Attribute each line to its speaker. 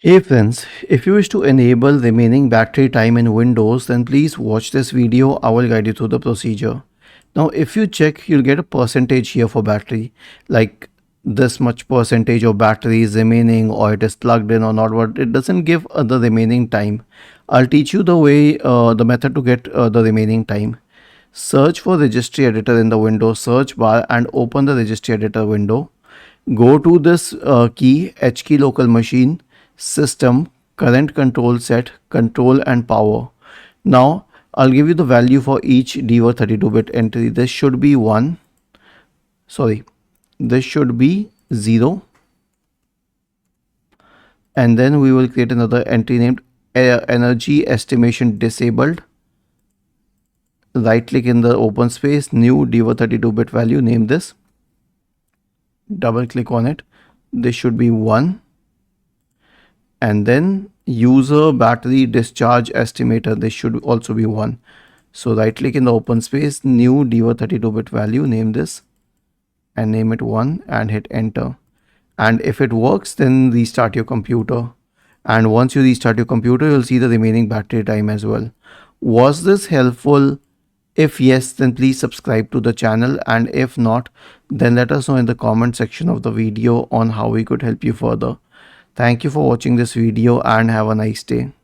Speaker 1: Hey friends, if you wish to enable remaining battery time in Windows, then please watch this video. I will guide you through the procedure. Now, if you check, you'll get a percentage here for battery, like this much percentage of battery is remaining, or it is plugged in or not. But it doesn't give the remaining time. I'll teach you the method to get the remaining time. Search for registry editor in the Windows search bar and open the registry editor window. Go to this key, H key local machine, system, current control set, control and power. Now I'll give you the value for each DWOR 32-bit entry. This should be 1. Sorry, this should be 0. And then we will create another entry named energy estimation disabled. Right click in the open space, new DWOR 32-bit value, name this. Double click on it. This should be 1. And then user battery discharge estimator, this should also be 1. So right click in the open space, new DWOR 32-bit value, name this and name it 1 and hit enter. And if it works, then restart your computer. And once you restart your computer, you'll see the remaining battery time as well. Was this helpful? If yes, then please subscribe to the channel, and if not, then let us know in the comment section of the video on how we could help you further. Thank you for watching this video and have a nice day.